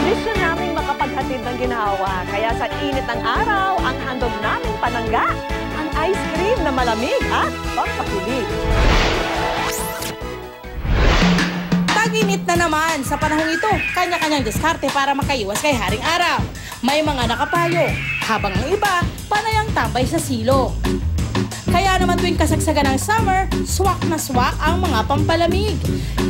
Misyon naming makapaghatid ng ginhawa. Kaya sa init ng araw, ang handog naming panangga, ang ice cream na malamig at pampakulit. Tag-init na naman sa panahong ito, kanya-kanyang diskarte para makaiwas kay haring araw. May mga nakapayo, habang ang iba, panayang tambay sa silong. Kaya naman tuwing kasagsagan ng summer, swak na swak ang mga pampalamig.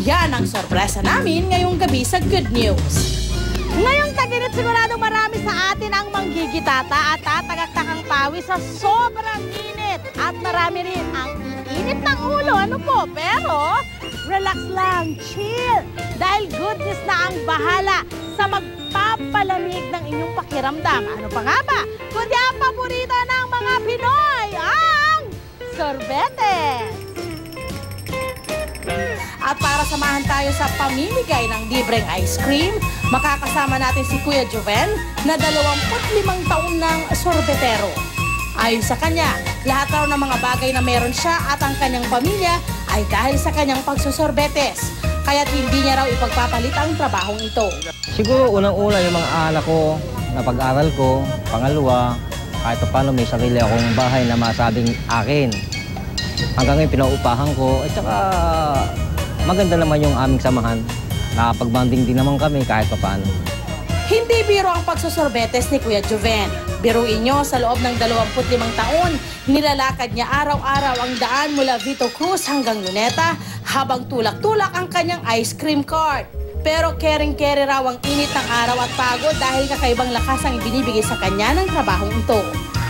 Yan ang sorpresa namin ngayong gabi sa Good News. Ngayong tag-init, sigurado marami sa atin ang manggigitata at tatagaktak ang pawis sa sobrang init. At marami rin ang init ng ulo. Ano po? Pero relax lang, chill. Dahil good news na ang bahala sa magpapalamig ng inyong pakiramdam. Ano pa nga ba? Kundi ang paborito ng mga Pinoy, ang sorbetes. At para samahan tayo sa pamimigay ng libreng ice cream, makakasama natin si Kuya Joven na 25 taon ng sorbetero. Ayon sa kanya, lahat raw ng mga bagay na meron siya at ang kanyang pamilya ay dahil sa kanyang pagsusorbetes. Kaya't hindi niya raw ipagpapalit ang trabahong ito. Siguro unang-una yung mga anak ko, na pag-aral ko. Pangalawa, kahit paano may sarili akong bahay na masabing akin. Hanggang ngayon pinaupahan ko. At saka maganda naman yung aming samahan. Nakapag-banding din naman kami kahit paano. Hindi biro ang pagsusorbetes ni Kuya Joven. Biruin nyo, sa loob ng 25 taon, nilalakad niya araw-araw ang daan mula Vito Cruz hanggang Luneta habang tulak-tulak ang kanyang ice cream cart. Pero kering-kere raw ang init ng araw at pagod dahil kakaibang lakas ang ibinibigay sa kanya ng trabahong ito.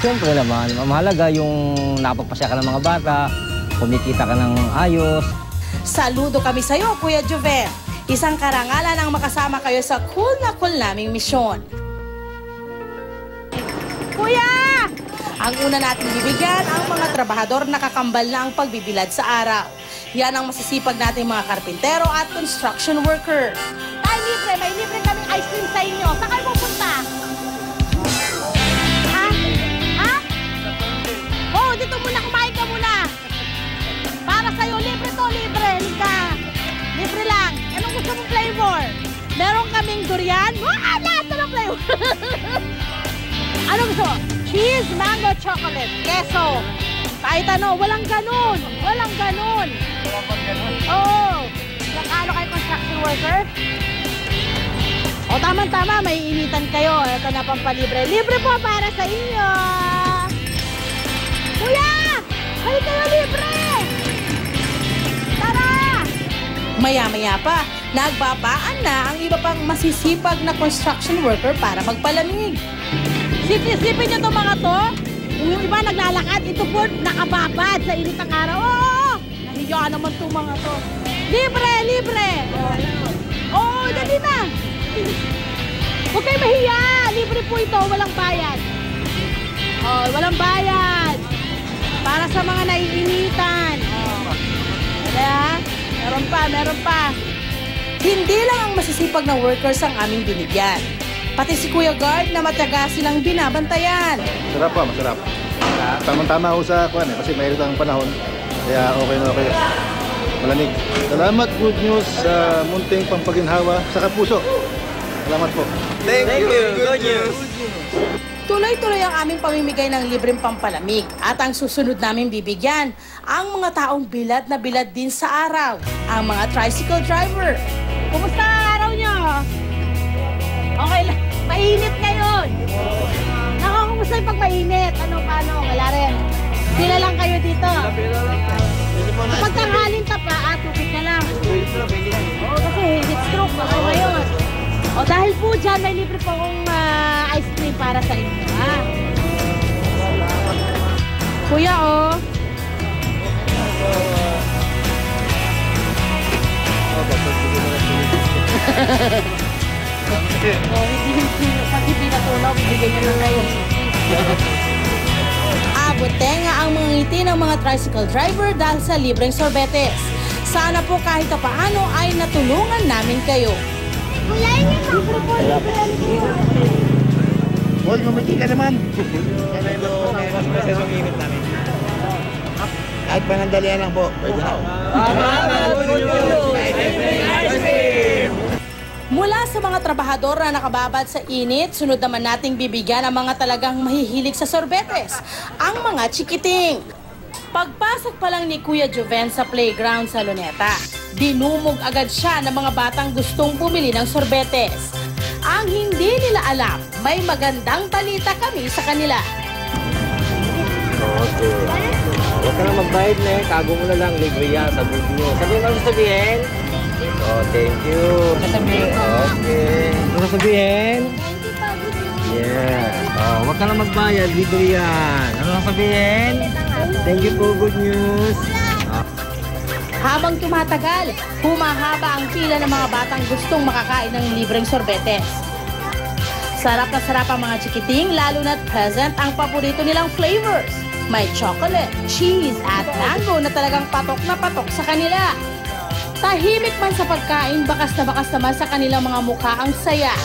Siyempre naman, mahalaga yung napagpasya ka ng mga bata, kumikita ka ng ayos. Saludo kami sa iyo, Kuya Joven. Isang karangalan ang makasama kayo sa cool na cool naming misyon. Kuya! Ang una nating bibigyan ang mga trabahador na kakambal na ang pagbibilad sa araw. Yan ang masisipag nating mga karpintero at construction worker. May libre kaming ice cream sa inyo. Saan kayo pupunta? Ha? Ha? Oh, dito muna, kumain ka muna. Para sa'yo, libre to, libre. Halika. Libre lang. Anong gusto mong flavor? Meron kaming durian. Lahat na ng flavor. Ano gusto mo? Cheese, mango, chocolate, queso. Kahit ano, walang ganun. Walang ganun. Oo. Nakano kayo construction worker? O, tama-tama, may initan kayo. Ito na pampalibre. Libre po para sa inyo. Kuya! Hali kayo libre! Tara! Maya-maya pa, nagbabaan na ang iba pang masisipag na construction worker para magpalamig. Sipin nyo itong mga to. Yung iba naglalakad, ito po nakababad sa init ng araw. Oo! Nahiya naman itong mga to. Libre! Libre! Oo, dali na! Huwag kayo mahiya! Libre po ito, walang bayad. Oh, walang bayad. Para sa mga naiinitan. Oh. Kaya, meron pa. Hindi lang ang masisipag na workers ang aming binigyan. Pati si Kuya Guard na matiyaga silang binabantayan. Masarap pa, masarap. Tamang-tama ho sa kuwan kasi mayroon ang panahon. Kaya okay na okay. Malamig. Salamat, Good News sa munting pampaginhawa sa kapuso. Salamat po. Thank you, Good News. Tuloy-tuloy ang aming pamimigay ng libreng pampalamig at ang susunod naming bibigyan ang mga taong bilad na bilad din sa araw, ang mga tricycle driver. Kumusta ang araw nyo? Okay lang. Mainit ngayon. Nakakumusta yung pag mainit? Paano? Wala rin. Sila lang kayo dito. Kapag tanghalin ka pa, tubig na lang. Oo, kasi heat stroke ako ngayon. O dahil po dyan, may libre po akong ice cream para sa inyo. Ha? Kuya, oh. Pag hindi natunaw, bibigyan nyo lang kayo. Abot-tenga ang mga ngiti ng mga tricycle driver dahil sa libreng sorbetes. Sana po kahit paano ay natulungan namin kayo. Kuya, yung libre po, libre. Hoy, mamiti ka naman. Kahit panandalian lang po. Pwede na. Mula sa mga trabahador na nakababad sa init, sunod naman nating bibigyan ang mga talagang mahihilig sa sorbetes, ang mga chikiting. Pagpasok pa lang ni Kuya Joven sa playground sa Luneta, dinumog agad siya ng mga batang gustong bumili ng sorbetes. Ang hindi nila alam, may magandang balita kami sa kanila. Okay. Huwag ka na magbayad na eh. Tago mo na lang. Libre yan. Sabihin nyo. Sabihin mo sabihin. Oh, thank you. Sabihin. Okay. Ano sabihin? Yeah. Oh, huwag ka na magbayad. Libre yan. Ano sabihin? Thank you po. Good news. Habang tumatagal, humahaba ang pila ng mga batang gustong makakain ng libreng sorbetes. Sarap na sarap ang mga chikiting, lalo na't present ang paborito nilang flavors. May chocolate, cheese at mango na talagang patok na patok sa kanila. Tahimik man sa pagkain, bakas naman sa kanilang mga mukha ang saya.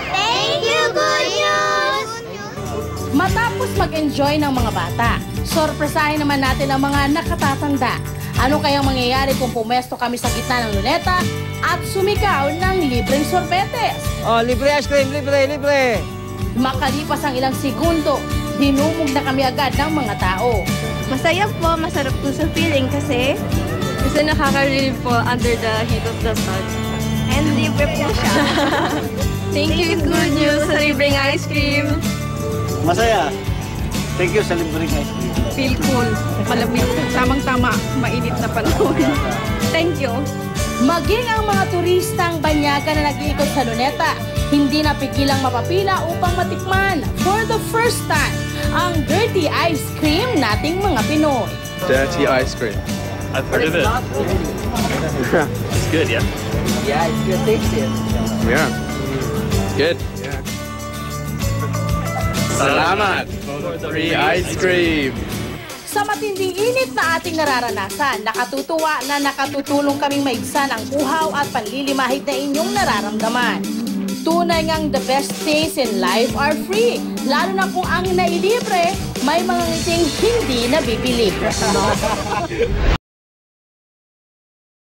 Thank you, Good News! Matapos mag-enjoy ng mga bata, sorpresahin naman natin ang mga nakatatanda. Ano kayang mangyayari kung pumesto kami sa gitna ng Luneta at sumigaw ng libreng sorbetes? Oh, libre ice cream. Libre. Makalipas ang ilang segundo, dinumog na kami agad ng mga tao. Masaya po, masarap po sa feeling kasi nakaka-relieve po under the heat of the sun. And libre po siya. Thank you, Good News, sa libreng ice cream. Masaya. Thank you sa libreng ice cream. Feel cool. Malamig. Tamang-tama. Mainit na panahon. Thank you. Maging ang mga turistang banyaga na nag-iikot sa Luneta, hindi napigilang mapapila upang matikman for the first time ang dirty ice cream nating mga Pinoy. Dirty ice cream. I've heard of it. It's good, yeah? Yeah, it's good. Tasty. Yeah. It's good. Yeah. Salamat for free ice cream. Sa matinding init na ating nararanasan, nakatutuwa na nakatutulong kaming maigsan ang uhaw at panlilimahid na inyong nararamdaman. Tunay ngang the best things in life are free, lalo na kung ang nailibre, may mga ngiting hindi nabibili.